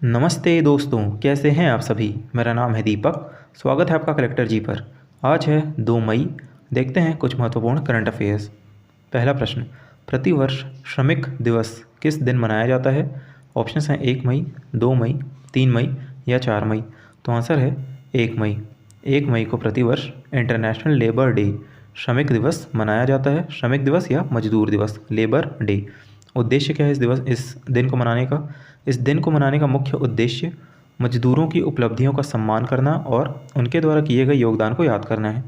नमस्ते दोस्तों, कैसे हैं आप सभी। मेरा नाम है दीपक। स्वागत है आपका कलेक्टर जी पर। आज है 2 मई। देखते हैं कुछ महत्वपूर्ण करंट अफेयर्स। पहला प्रश्न, प्रतिवर्ष श्रमिक दिवस किस दिन मनाया जाता है। ऑप्शंस हैं 1 मई, 2 मई, 3 मई या 4 मई। तो आंसर है 1 मई। 1 मई को प्रतिवर्ष इंटरनेशनल लेबर डे श्रमिक दिवस मनाया जाता है। श्रमिक दिवस या मजदूर दिवस, लेबर डे। उद्देश्य क्या है इस दिन को मनाने का। इस दिन को मनाने का मुख्य उद्देश्य मजदूरों की उपलब्धियों का सम्मान करना और उनके द्वारा किए गए योगदान को याद करना है।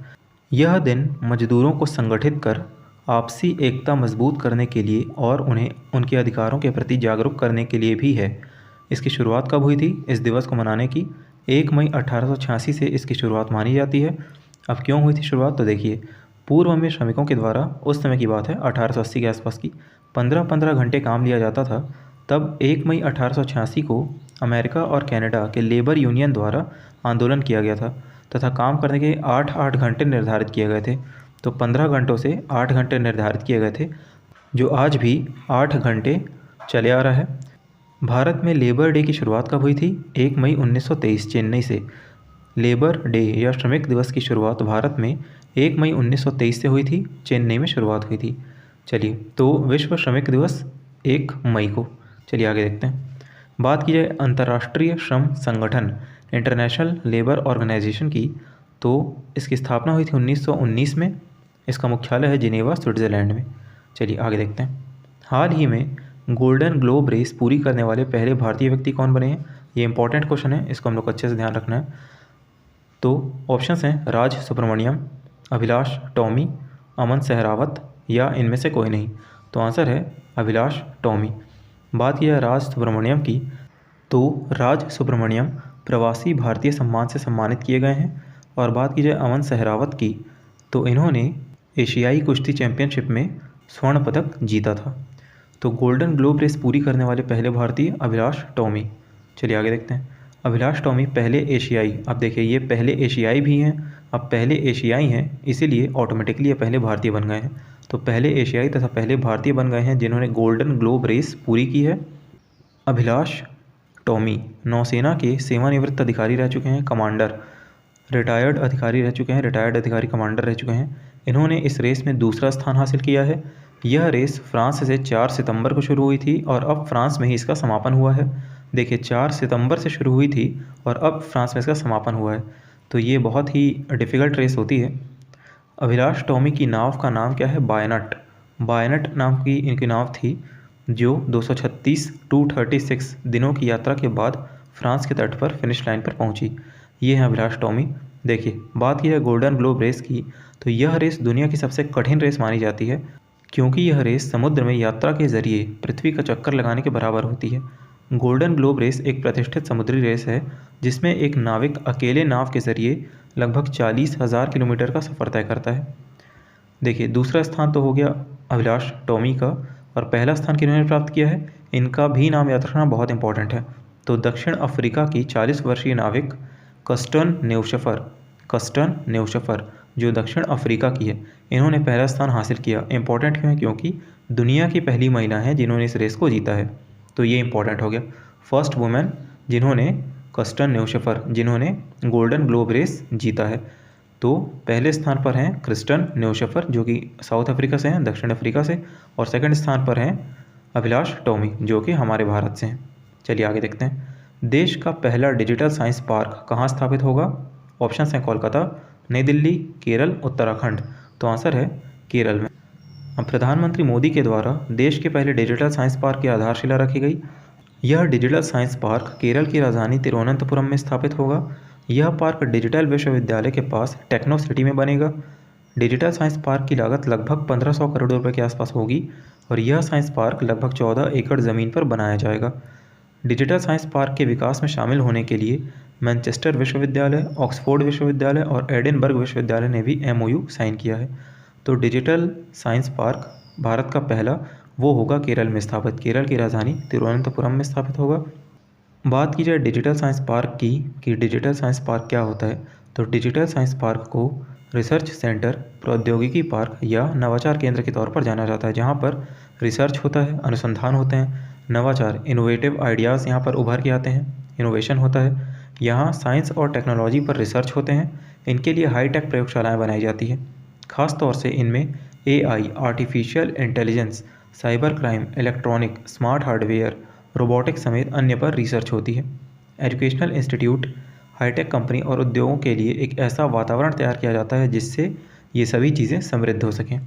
यह दिन मजदूरों को संगठित कर आपसी एकता मजबूत करने के लिए और उन्हें उनके अधिकारों के प्रति जागरूक करने के लिए भी है। इसकी शुरुआत कब हुई थी इस दिवस को मनाने की। 1 मई 1886 से इसकी शुरुआत मानी जाती है। अब क्यों हुई थी शुरुआत, तो देखिए, पूर्व में श्रमिकों के द्वारा, उस समय की बात है 1880 के आसपास की, 15-15 घंटे काम लिया जाता था। तब 1 मई 1886 को अमेरिका और कनाडा के लेबर यूनियन द्वारा आंदोलन किया गया था तथा काम करने के 8-8 घंटे निर्धारित किए गए थे। तो 15 घंटों से 8 घंटे निर्धारित किए गए थे, जो आज भी 8 घंटे चले आ रहा है। भारत में लेबर डे की शुरुआत कब हुई थी। 1 मई 1923 चेन्नई से। लेबर डे या श्रमिक दिवस की शुरुआत भारत में 1 मई 1923 से हुई थी। चेन्नई में शुरुआत हुई थी। चलिए, तो विश्व श्रमिक दिवस 1 मई को। चलिए आगे देखते हैं। बात की जाए अंतर्राष्ट्रीय श्रम संगठन इंटरनेशनल लेबर ऑर्गेनाइजेशन की, तो इसकी स्थापना हुई थी 1919 में। इसका मुख्यालय है जिनेवा, स्विट्ज़रलैंड में। चलिए आगे देखते हैं। हाल ही में गोल्डन ग्लोब रेस पूरी करने वाले पहले भारतीय व्यक्ति कौन बने हैं। ये इंपॉर्टेंट क्वेश्चन है, इसको हम लोग अच्छे से ध्यान रखना है। तो ऑप्शंस हैं राज सुब्रमण्यम, अभिलाष टॉमी, अमन सहरावत या इनमें से कोई नहीं। तो आंसर है अभिलाष टॉमी। बात की जाए राज सुब्रमण्यम की, तो राज सुब्रमण्यम प्रवासी भारतीय सम्मान से सम्मानित किए गए हैं। और बात की जाए अमन सहरावत की, तो इन्होंने एशियाई कुश्ती चैंपियनशिप में स्वर्ण पदक जीता था। तो गोल्डन ग्लोब रेस पूरी करने वाले पहले भारतीय अभिलाष टॉमी। चलिए आगे देखते हैं। अभिलाष टॉमी पहले एशियाई, अब देखिए ये पहले एशियाई भी हैं, अब पहले एशियाई हैं, इसीलिए ऑटोमेटिकली ये पहले भारतीय बन गए हैं। तो पहले एशियाई तथा पहले भारतीय बन गए हैं जिन्होंने गोल्डन ग्लोब रेस पूरी की है। अभिलाष टॉमी नौसेना के सेवानिवृत्त अधिकारी रह चुके हैं, कमांडर, रिटायर्ड अधिकारी रह चुके हैं, रिटायर्ड अधिकारी कमांडर रह चुके हैं। इन्होंने इस रेस में दूसरा स्थान हासिल किया है। यह रेस फ्रांस से 4 सितंबर को शुरू हुई थी और अब फ्रांस में ही इसका समापन हुआ है। देखिए, 4 सितंबर से शुरू हुई थी और अब फ्रांस में इसका समापन हुआ है। तो ये बहुत ही डिफ़िकल्ट रेस होती है। अभिलाष टॉमी की नाव का नाम क्या है, बायनट। बायनट नाम की इनकी नाव थी, जो 236 दिनों की यात्रा के बाद फ्रांस के तट पर फिनिश लाइन पर पहुंची। ये हैं अभिलाष टॉमी। देखिए, बात की है गोल्डन ग्लोब रेस की, तो यह रेस दुनिया की सबसे कठिन रेस मानी जाती है, क्योंकि यह रेस समुद्र में यात्रा के जरिए पृथ्वी का चक्कर लगाने के बराबर होती है। गोल्डन ग्लोब रेस एक प्रतिष्ठित समुद्री रेस है जिसमें एक नाविक अकेले नाव के जरिए लगभग 40,000 किलोमीटर का सफ़र तय करता है। देखिए, दूसरा स्थान तो हो गया अभिलाष टॉमी का, और पहला स्थान किन्होंने प्राप्त किया है, इनका भी नाम याद रखना बहुत इंपॉर्टेंट है। तो दक्षिण अफ्रीका की 40 वर्षीय नाविक कस्टन नेउशफर, जो दक्षिण अफ्रीका की है, इन्होंने पहला स्थान हासिल किया। इंपॉर्टेंट क्यों है, क्योंकि दुनिया की पहली महिला हैं जिन्होंने इस रेस को जीता है। तो ये इंपॉर्टेंट हो गया। फर्स्ट वुमेन जिन्होंने, कस्टन नेउशफर, जिन्होंने गोल्डन ग्लोब रेस जीता है। तो पहले स्थान पर हैं क्रिस्टन नेउशफर, जो कि साउथ अफ्रीका से हैं, दक्षिण अफ्रीका से। और सेकंड स्थान पर हैं अभिलाष टॉमी, जो कि हमारे भारत से हैं। चलिए आगे देखते हैं। देश का पहला डिजिटल साइंस पार्क कहाँ स्थापित होगा। ऑप्शंस हैं कोलकाता, नई दिल्ली, केरल, उत्तराखंड। तो आंसर है केरल में। अब प्रधानमंत्री मोदी के द्वारा देश के पहले डिजिटल साइंस पार्क की आधारशिला रखी गई। यह डिजिटल साइंस पार्क केरल की राजधानी तिरुवनंतपुरम में स्थापित होगा। यह पार्क डिजिटल विश्वविद्यालय के पास टेक्नो सिटी में बनेगा। डिजिटल साइंस पार्क की लागत लगभग 1500 करोड़ रुपए के आसपास होगी और यह साइंस पार्क लगभग 14 एकड़ ज़मीन पर बनाया जाएगा। डिजिटल साइंस पार्क के विकास में शामिल होने के लिए मैनचेस्टर विश्वविद्यालय, ऑक्सफोर्ड विश्वविद्यालय और एडिनबर्ग विश्वविद्यालय ने भी MOU साइन किया है। तो डिजिटल साइंस पार्क भारत का पहला वो होगा केरल में स्थापित, केरल की राजधानी तिरुवनंतपुरम में स्थापित होगा। बात की जाए डिजिटल साइंस पार्क की, कि डिजिटल साइंस पार्क क्या होता है, तो डिजिटल साइंस पार्क को रिसर्च सेंटर, प्रौद्योगिकी पार्क या नवाचार केंद्र के तौर पर जाना जाता है, जहाँ पर रिसर्च होता है, अनुसंधान होते हैं, नवाचार, इनोवेटिव आइडियाज़ यहाँ पर उभर के आते हैं, इनोवेशन होता है। यहाँ साइंस और टेक्नोलॉजी पर रिसर्च होते हैं। इनके लिए हाईटेक प्रयोगशालाएँ बनाई जाती हैं। खास तौर से इनमें AI, artificial intelligence, cyber crime, electronic, smart hardware, robotics समेत अन्य पर रिसर्च होती है। एजुकेशनल इंस्टीट्यूट हाईटेक कंपनी और उद्योगों के लिए एक ऐसा वातावरण तैयार किया जाता है जिससे ये सभी चीज़ें समृद्ध हो सकें।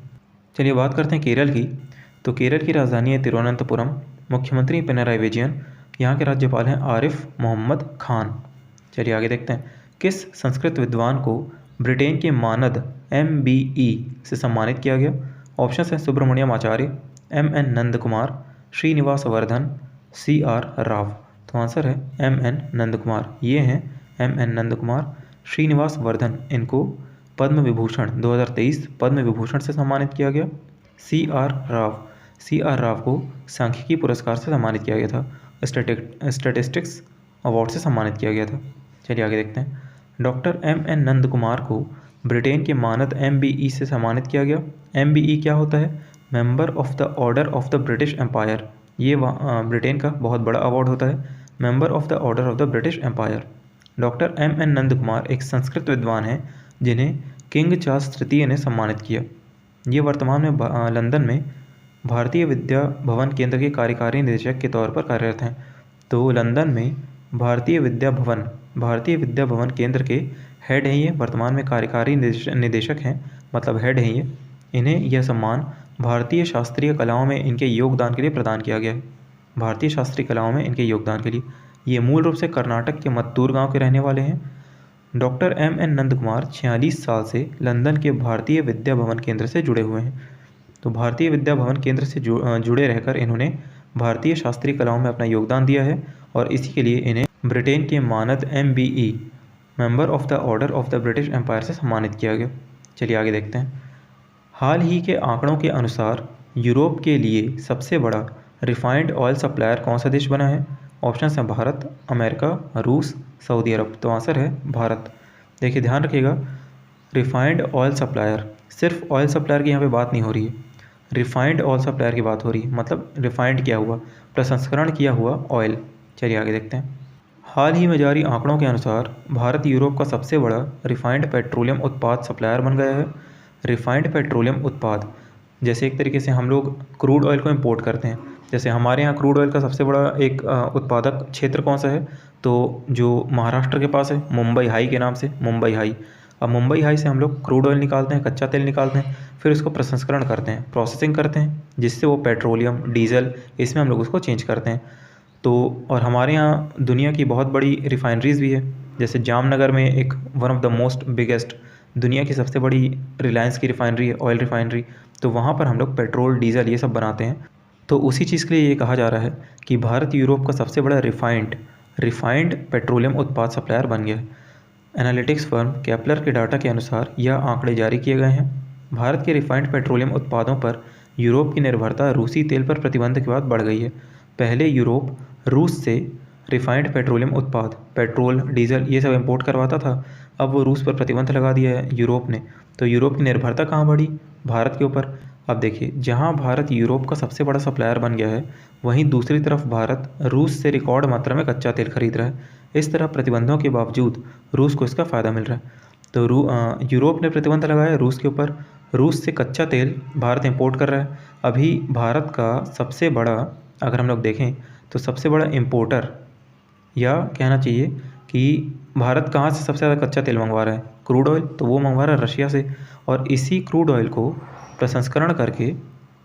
चलिए बात करते हैं केरल की। तो केरल की राजधानी है तिरुवनंतपुरम। मुख्यमंत्री पिनराई विजयन। यहाँ के राज्यपाल हैं आरिफ मोहम्मद खान। चलिए आगे देखते हैं। किस संस्कृत विद्वान को ब्रिटेन के मानद MBE से सम्मानित किया गया? ऑप्शन हैं सुब्रमण्यम आचार्य, MN नंद कुमार, श्रीनिवास वर्धन, CR राव। तो आंसर है MN नंद कुमार। ये हैं MN नंद कुमार। श्रीनिवास वर्धन, इनको पद्म विभूषण 2023 पद्म विभूषण से सम्मानित किया गया। CR राव को सांख्यिकी पुरस्कार से सम्मानित किया गया था। स्टैटिस्टिक्स अवार्ड से सम्मानित किया गया था। चलिए आगे देखते हैं। डॉक्टर MN नंद कुमार को ब्रिटेन के मानद MBE से सम्मानित किया गया। MBE क्या होता है? Member of the order of the British empire. ये ब्रिटेन का बहुत बड़ा अवार्ड होता है, member of the order of the British empire. Doctor MN Nand Kumar एक संस्कृत विद्वान हैं जिन्हें किंग चार्ल्स तृतीय ने सम्मानित किया। ये वर्तमान में लंदन में भारतीय विद्या भवन केंद्र के कार्यकारी निदेशक के तौर पर कार्यरत हैं। तो लंदन में भारतीय विद्या भवन केंद्र के हेड हैं ये, वर्तमान में कार्यकारी निदेशक हैं, मतलब हेड हैं ये। इन्हें यह सम्मान भारतीय शास्त्रीय कलाओं में इनके योगदान के लिए प्रदान किया गया है। भारतीय शास्त्रीय कलाओं में इनके योगदान के लिए। ये मूल रूप से कर्नाटक के मत्तूर गांव के रहने वाले हैं। डॉक्टर MN नंद कुमार 46 साल से लंदन के भारतीय विद्या भवन केंद्र से जुड़े हुए हैं। तो भारतीय विद्या भवन केंद्र से जुड़े रहकर इन्होंने भारतीय शास्त्रीय कलाओं में अपना योगदान दिया है और इसी के लिए इन्हें ब्रिटेन के मानद MBE member of the order of the British empire से सम्मानित किया गया। चलिए आगे देखते हैं। हाल ही के आंकड़ों के अनुसार यूरोप के लिए सबसे बड़ा रिफाइंड ऑयल सप्लायर कौन सा देश बना है? ऑप्शन हैं भारत, अमेरिका, रूस, सऊदी अरब। तो आंसर है भारत। देखिए ध्यान रखिएगा, रिफाइंड ऑयल सप्लायर, सिर्फ ऑयल सप्लायर की यहाँ पे बात नहीं हो रही है, रिफाइंड ऑयल सप्लायर की बात हो रही है, मतलब रिफाइंड किया हुआ, प्रसंस्करण किया हुआ ऑयल। चलिए आगे देखते हैं। हाल ही में जारी आंकड़ों के अनुसार भारत यूरोप का सबसे बड़ा रिफाइंड पेट्रोलियम उत्पाद सप्लायर बन गया है। रिफाइंड पेट्रोलियम उत्पाद, जैसे एक तरीके से हम लोग क्रूड ऑयल को इंपोर्ट करते हैं, जैसे हमारे यहाँ क्रूड ऑयल का सबसे बड़ा एक उत्पादक क्षेत्र कौन सा है? तो जो महाराष्ट्र के पास है, मुंबई हाई के नाम से, मुंबई हाई। अब मुंबई हाई से हम लोग क्रूड ऑयल निकालते हैं, कच्चा तेल निकालते हैं, फिर उसको प्रसंस्करण करते हैं, प्रोसेसिंग करते हैं, जिससे वो पेट्रोलियम, डीजल, इसमें हम लोग उसको चेंज करते हैं। तो और हमारे यहाँ दुनिया की बहुत बड़ी रिफाइनरीज़ भी है, जैसे जामनगर में एक one of the most biggest, दुनिया की सबसे बड़ी रिलायंस की रिफाइनरी है, ऑयल रिफाइनरी। तो वहाँ पर हम लोग पेट्रोल, डीजल ये सब बनाते हैं। तो उसी चीज़ के लिए ये कहा जा रहा है कि भारत यूरोप का सबसे बड़ा रिफाइंड पेट्रोलियम उत्पाद सप्लायर बन गया है। एनालिटिक्स फर्म केपलर के डाटा के अनुसार यह आंकड़े जारी किए गए हैं। भारत के रिफाइंड पेट्रोलियम उत्पादों पर यूरोप की निर्भरता रूसी तेल पर प्रतिबंध के बाद बढ़ गई है। पहले यूरोप रूस से रिफाइंड पेट्रोलियम उत्पाद, पेट्रोल, डीजल ये सब इंपोर्ट करवाता था। अब वो रूस पर प्रतिबंध लगा दिया है यूरोप ने। तो यूरोप की निर्भरता कहाँ बढ़ी? भारत के ऊपर। अब देखिए, जहाँ भारत यूरोप का सबसे बड़ा सप्लायर बन गया है, वहीं दूसरी तरफ भारत रूस से रिकॉर्ड मात्रा में कच्चा तेल खरीद रहा है। इस तरह प्रतिबंधों के बावजूद रूस को इसका फ़ायदा मिल रहा है। तो यूरोप ने प्रतिबंध लगाया रूस के ऊपर, रूस से कच्चा तेल भारत इंपोर्ट कर रहा है। अभी भारत का सबसे बड़ा, अगर हम लोग देखें तो सबसे बड़ा इम्पोर्टर, या कहना चाहिए कि भारत कहाँ से सबसे ज़्यादा कच्चा तेल मंगवा रहा है? Crude oil. तो वो मंगवा रहा है रशिया से, और इसी क्रूड ऑयल को प्रसंस्करण करके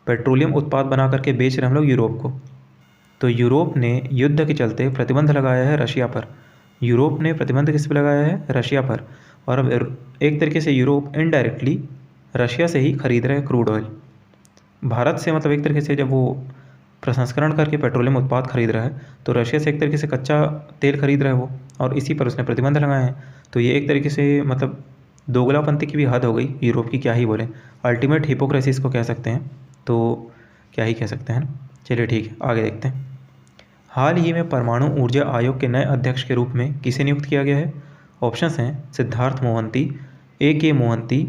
पेट्रोलियम उत्पाद बना करके बेच रहे हैं हम लोग यूरोप को। तो यूरोप ने युद्ध के चलते प्रतिबंध लगाया है रशिया पर। यूरोप ने प्रतिबंध किस पे लगाया है? रशिया पर। और अब एक तरीके से यूरोप इनडायरेक्टली रशिया से ही खरीद रहे हैं क्रूड ऑयल। भारत से मतलब एक तरीके से जब वो प्रसंस्करण करके पेट्रोलियम उत्पाद खरीद रहा है, तो रशिया से एक तरीके से कच्चा तेल खरीद रहा है वो, और इसी पर उसने प्रतिबंध लगाए हैं। तो ये एक तरीके से मतलब दोगलापंथी की भी हद हो गई यूरोप की, क्या ही बोलें, अल्टीमेट हिपोक्रेसी इसको कह सकते हैं। तो क्या ही कह सकते हैं ना। चलिए ठीक है, आगे देखते हैं। हाल ही में परमाणु ऊर्जा आयोग के नए अध्यक्ष के रूप में किसे नियुक्त किया गया है? ऑप्शंस हैं सिद्धार्थ मोहंती, AK मोहंती,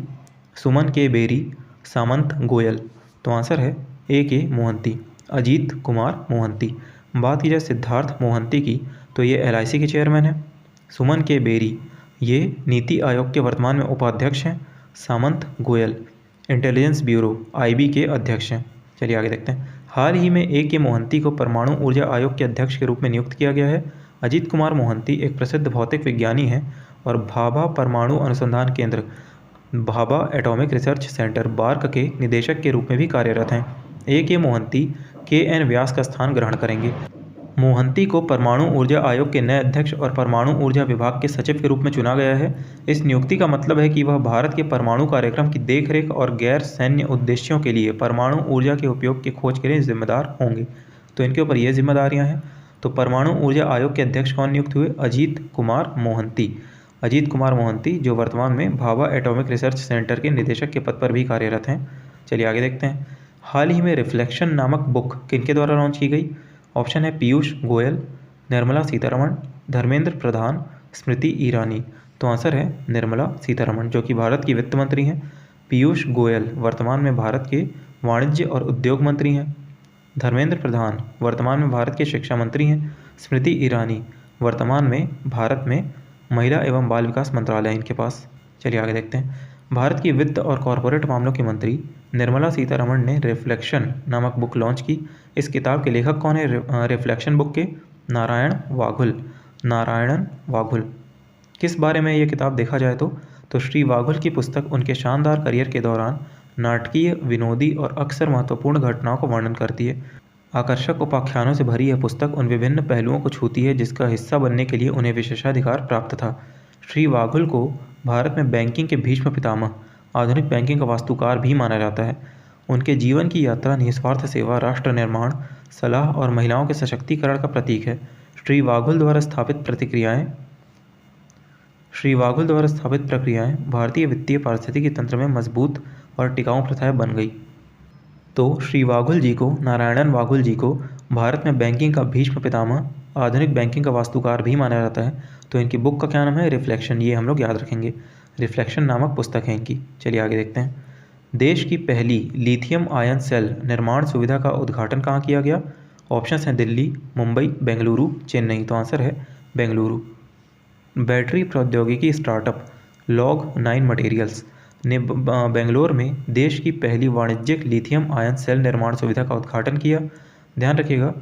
सुमन के बेरी, सामंत गोयल। तो आंसर है AK मोहंती, अजीत कुमार मोहंती। बात की जाए सिद्धार्थ मोहंती की, तो ये LIC के चेयरमैन हैं। सुमन के बेरी ये नीति आयोग के वर्तमान में उपाध्यक्ष हैं। सामंत गोयल इंटेलिजेंस ब्यूरो IB के अध्यक्ष हैं। चलिए आगे देखते हैं। हाल ही में A.K. मोहंती को परमाणु ऊर्जा आयोग के अध्यक्ष के रूप में नियुक्त किया गया है। अजीत कुमार मोहंती एक प्रसिद्ध भौतिक विज्ञानी हैं और भाभा परमाणु अनुसंधान केंद्र Bhabha atomic research centre bark के निदेशक के रूप में भी कार्यरत हैं। A.K. मोहंती KN व्यास का स्थान ग्रहण करेंगे। मोहंती को परमाणु ऊर्जा आयोग के नए अध्यक्ष और परमाणु ऊर्जा विभाग के सचिव के रूप में चुना गया है। इस नियुक्ति का मतलब है कि वह भारत के परमाणु कार्यक्रम की देखरेख और गैर सैन्य उद्देश्यों के लिए परमाणु ऊर्जा के उपयोग की खोज के लिए जिम्मेदार होंगे। तो इनके ऊपर ये जिम्मेदारियां हैं। तो परमाणु ऊर्जा आयोग के अध्यक्ष कौन नियुक्त हुए? अजीत कुमार मोहंती। अजीत कुमार मोहंती जो वर्तमान में भाभा एटॉमिक रिसर्च सेंटर के निदेशक के पद पर भी कार्यरत हैं। चलिए आगे देखते हैं। हाल ही में रिफ्लेक्शन नामक बुक किनके द्वारा लॉन्च की गई? ऑप्शन है पीयूष गोयल, निर्मला सीतारमण, धर्मेंद्र प्रधान, स्मृति ईरानी। तो आंसर है निर्मला सीतारमण जो कि भारत की वित्त मंत्री हैं। पीयूष गोयल वर्तमान में भारत के वाणिज्य और उद्योग मंत्री हैं। धर्मेंद्र प्रधान वर्तमान में भारत के शिक्षा मंत्री हैं। स्मृति ईरानी वर्तमान में भारत में महिला एवं बाल विकास मंत्रालय इनके पास। चलिए आगे देखते हैं। भारत की वित्त और कॉरपोरेट मामलों की मंत्री निर्मला सीतारमण ने रिफ्लेक्शन नामक बुक लॉन्च की। इस किताब के लेखक कौन है? रिफ्लेक्शन बुक के नारायणन वाघुल। किस बारे में ये किताब देखा जाए तो श्री वाघुल की पुस्तक उनके शानदार करियर के दौरान नाटकीय, विनोदी और अक्सर महत्वपूर्ण घटनाओं का वर्णन करती है। आकर्षक उपाख्यानों से भरी यह पुस्तक उन विभिन्न पहलुओं को छूती है जिसका हिस्सा बनने के लिए उन्हें विशेषाधिकार प्राप्त था। श्री वाघुल को भारत में बैंकिंग के भीष्म पितामह, आधुनिक बैंकिंग का वास्तुकार भी माना जाता है। उनके जीवन की यात्रा निस्वार्थ सेवा, राष्ट्र निर्माण, सलाह और महिलाओं के सशक्तिकरण का प्रतीक है। श्री वाघुल द्वारा स्थापित प्रक्रियाएं भारतीय वित्तीय पारिस्थितिकी तंत्र में मजबूत और टिकाऊ प्रथाएं बन गई। तो श्री वाघुल जी को, नारायणन वाघुल जी को भारत में बैंकिंग का भीष्म पितामह, आधुनिक बैंकिंग का वास्तुकार भी माना जाता है। तो इनकी बुक का क्या नाम है? रिफ्लेक्शन। ये हम लोग याद रखेंगे। रिफ्लेक्शन नामक पुस्तक है इनकी। चलिए आगे देखते हैं। देश की पहली लिथियम आयन सेल निर्माण सुविधा का उद्घाटन कहाँ किया गया? ऑप्शंस हैं दिल्ली, मुंबई, बेंगलुरु, चेन्नई। तो आंसर है बेंगलुरु। बैटरी प्रौद्योगिकी स्टार्टअप Log9 मटेरियल्स ने बेंगलोर में देश की पहली वाणिज्यिक लिथियम आयन सेल निर्माण सुविधा का उद्घाटन किया। ध्यान रखिएगा,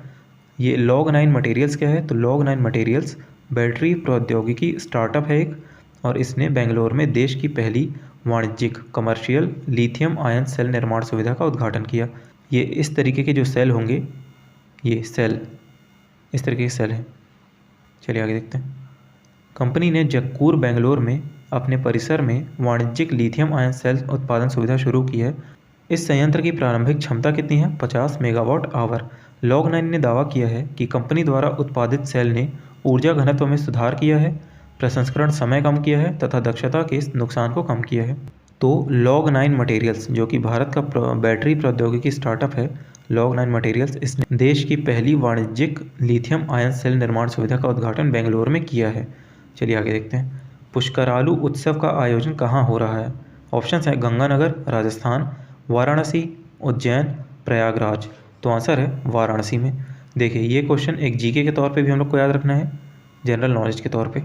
ये Log9 मटेरियल्स क्या है? तो Log9 मटेरियल्स बैटरी प्रौद्योगिकी स्टार्टअप है एक, और इसने बेंगलोर में देश की पहली वाणिज्यिक कमर्शियल लिथियम आयन सेल निर्माण सुविधा का उद्घाटन किया। ये इस तरीके के जो सेल होंगे, ये सेल इस तरीके के सेल हैं। चलिए आगे देखते हैं। कंपनी ने जक्कूर बेंगलोर में अपने परिसर में वाणिज्यिक लिथियम आयन सेल उत्पादन सुविधा शुरू की है। इस संयंत्र की प्रारंभिक क्षमता कितनी है? 50 मेगावाट आवर। Log9 ने दावा किया है कि कंपनी द्वारा उत्पादित सेल ने ऊर्जा घनत्व में सुधार किया है, प्रसंस्करण समय कम किया है तथा दक्षता के नुकसान को कम किया है। तो Log9 मटेरियल्स जो कि भारत का बैटरी प्रौद्योगिकी स्टार्टअप है, Log9 मटेरियल्स, इसने देश की पहली वाणिज्यिक लिथियम आयन सेल निर्माण सुविधा का उद्घाटन बेंगलोर में किया है। चलिए आगे देखते हैं। पुष्करालू उत्सव का आयोजन कहाँ हो रहा है? ऑप्शंस हैं गंगानगर राजस्थान, वाराणसी, उज्जैन, प्रयागराज। तो आंसर है वाराणसी में। देखिए ये क्वेश्चन एक जीके के तौर पे भी हम लोग को याद रखना है, जनरल नॉलेज के तौर पे।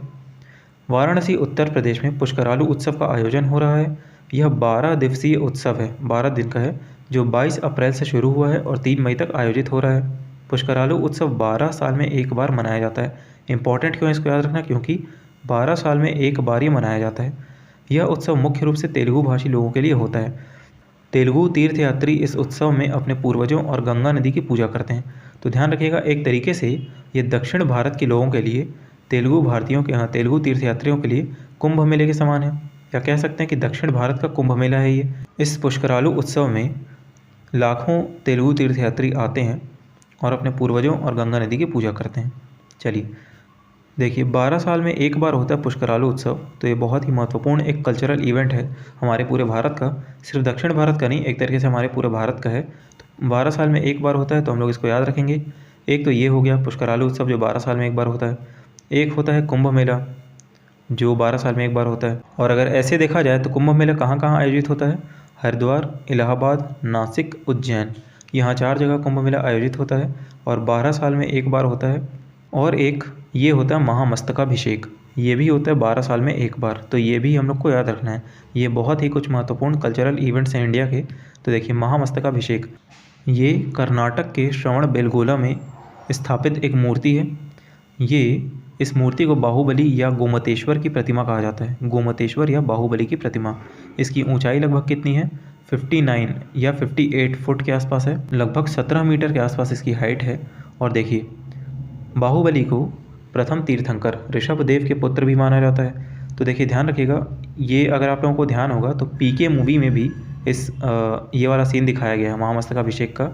वाराणसी उत्तर प्रदेश में पुष्करालू उत्सव का आयोजन हो रहा है। यह 12 दिवसीय उत्सव है, 12 दिन का है, जो 22 अप्रैल से शुरू हुआ है और 3 मई तक आयोजित हो रहा है। पुष्करालू उत्सव 12 साल में एक बार मनाया जाता है। इंपॉर्टेंट क्यों है इसको याद रखना? क्योंकि 12 साल में एक बार ही मनाया जाता है। यह उत्सव मुख्य रूप से तेलुगु भाषी लोगों के लिए होता है। तेलुगु तीर्थयात्री इस उत्सव में अपने पूर्वजों और गंगा नदी की पूजा करते हैं। तो ध्यान रखिएगा, एक तरीके से ये दक्षिण भारत के लोगों के लिए, तेलुगु भारतीयों के यहाँ, तेलुगु तीर्थयात्रियों के लिए कुंभ मेले के समान है, या कह सकते हैं कि दक्षिण भारत का कुंभ मेला है ये। इस पुष्करालू उत्सव में लाखों तेलुगु तीर्थयात्री आते हैं और अपने पूर्वजों और गंगा नदी की पूजा करते हैं। चलिए देखिए, 12 साल में एक बार होता है पुष्करालू उत्सव, तो ये बहुत ही महत्वपूर्ण एक कल्चरल इवेंट है हमारे पूरे भारत का। सिर्फ दक्षिण भारत का नहीं, एक तरीके से हमारे पूरे भारत का है। तो 12 साल में एक बार होता है, तो हम लोग इसको याद रखेंगे। एक तो ये हो गया पुष्करालू उत्सव जो 12 साल में एक बार होता है। एक होता है कुंभ मेला जो 12 साल में एक बार होता है। और अगर ऐसे देखा जाए तो कुंभ मेला कहाँ कहाँ आयोजित होता है? हरिद्वार, इलाहाबाद, नासिक, उज्जैन, यहाँ 4 जगह कुंभ मेला आयोजित होता है और 12 साल में एक बार होता है। और एक ये होता है महामस्तकाभिषेक, ये भी होता है 12 साल में एक बार, तो ये भी हम लोग को याद रखना है। ये बहुत ही कुछ महत्वपूर्ण कल्चरल इवेंट्स हैं इंडिया के। तो देखिए महामस्तकाभिषेक, ये कर्नाटक के श्रवणबेलगोला में स्थापित एक मूर्ति है। ये इस मूर्ति को बाहुबली या गोमतेश्वर की प्रतिमा कहा जाता है, गोमतेश्वर या बाहुबली की प्रतिमा। इसकी ऊंचाई लगभग कितनी है? 59 या 58 फुट के आसपास है, लगभग 17 मीटर के आसपास इसकी हाइट है। और देखिए बाहुबली को प्रथम तीर्थंकर ऋषभदेव के पुत्र भी माना जाता है। तो देखिए ध्यान रखिएगा, ये अगर आप लोगों को ध्यान होगा तो पीके मूवी में भी ये वाला सीन दिखाया गया है महामस्तकाभिषेक का।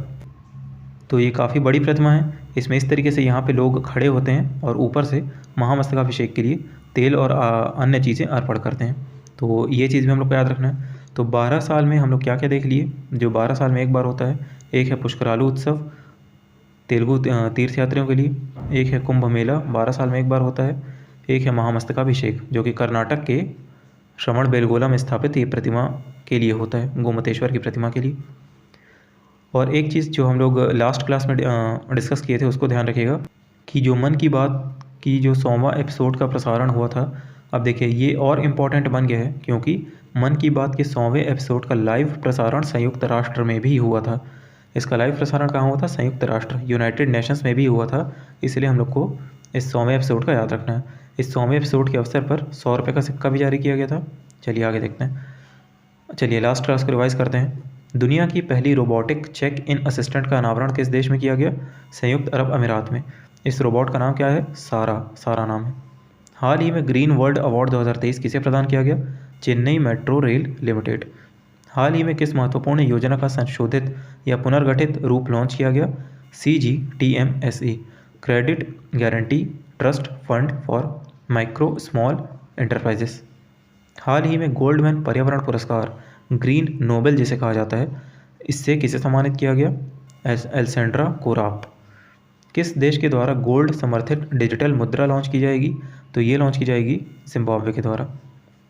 तो ये काफ़ी बड़ी प्रतिमा है। इसमें इस तरीके से यहाँ पे लोग खड़े होते हैं और ऊपर से महामस्तकाभिषेक के लिए तेल और अन्य चीज़ें अर्पण करते हैं। तो ये चीज़ भी हम लोग को याद रखना है। तो 12 साल में हम लोग क्या क्या देख लिए, जो 12 साल में एक बार होता है। एक है पुष्करालू उत्सव तेलुगु तीर्थयात्रियों के लिए, एक है कुंभ मेला 12 साल में एक बार होता है, एक है महामस्तकाभिषेक जो कि कर्नाटक के श्रवणबेलगोला में स्थापित ये प्रतिमा के लिए होता है, गोमतेश्वर की प्रतिमा के लिए। और एक चीज़ जो हम लोग लास्ट क्लास में डिस्कस किए थे उसको ध्यान रखिएगा कि जो मन की बात की जो 100वां एपिसोड का प्रसारण हुआ था, अब देखिए ये और इम्पॉर्टेंट बन गया है क्योंकि मन की बात के 100वें एपिसोड का लाइव प्रसारण संयुक्त राष्ट्र में भी हुआ था। इसका लाइव प्रसारण कहाँ हुआ था? संयुक्त राष्ट्र यूनाइटेड नेशंस में भी हुआ था। इसलिए हम लोग को इस 100वें एपिसोड का याद रखना है। इस 100वें एपिसोड के अवसर पर 100 रुपये का सिक्का भी जारी किया गया था। चलिए आगे देखते हैं। चलिए लास्ट क्लास को रिवाइज करते हैं। दुनिया की पहली रोबोटिक चेक इन असिस्टेंट का अनावरण किस देश में किया गया? संयुक्त अरब अमीरात में। इस रोबोट का नाम क्या है? सारा नाम है। हाल ही में ग्रीन वर्ल्ड अवार्ड 2023 किसे प्रदान किया गया? Chennai metro rail limited. हाल ही में किस महत्वपूर्ण योजना का संशोधित या पुनर्गठित रूप लॉन्च किया गया? CGTMSE, credit guarantee trust fund for micro small enterprises. हाल ही में गोल्डमैन पर्यावरण पुरस्कार ग्रीन नोबेल जिसे कहा जाता है, इससे किसे सम्मानित किया गया? एल्सेंड्रा कोराप। किस देश के द्वारा गोल्ड समर्थित डिजिटल मुद्रा लॉन्च की जाएगी? तो ये लॉन्च की जाएगी जिम्बाब्वे के द्वारा।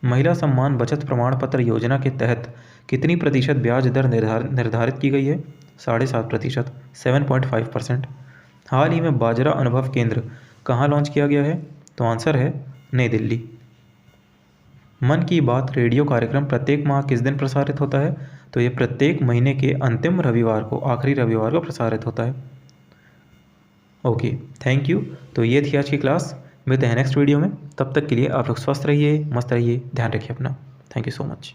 महिला सम्मान बचत प्रमाण पत्र योजना के तहत कितनी प्रतिशत ब्याज दर निर्धारित की गई है? 7.5%, 7.5%। हाल ही में बाजरा अनुभव केंद्र कहाँ लॉन्च किया गया है? तो आंसर है नई दिल्ली। मन की बात रेडियो कार्यक्रम प्रत्येक माह किस दिन प्रसारित होता है? तो ये प्रत्येक महीने के अंतिम रविवार को, आखिरी रविवार को प्रसारित होता है। Okay, thank you. तो ये थी आज की क्लास। मिलते हैं नेक्स्ट वीडियो में। तब तक के लिए आप लोग स्वस्थ रहिए, मस्त रहिए, ध्यान रखिए अपना। Thank you so much.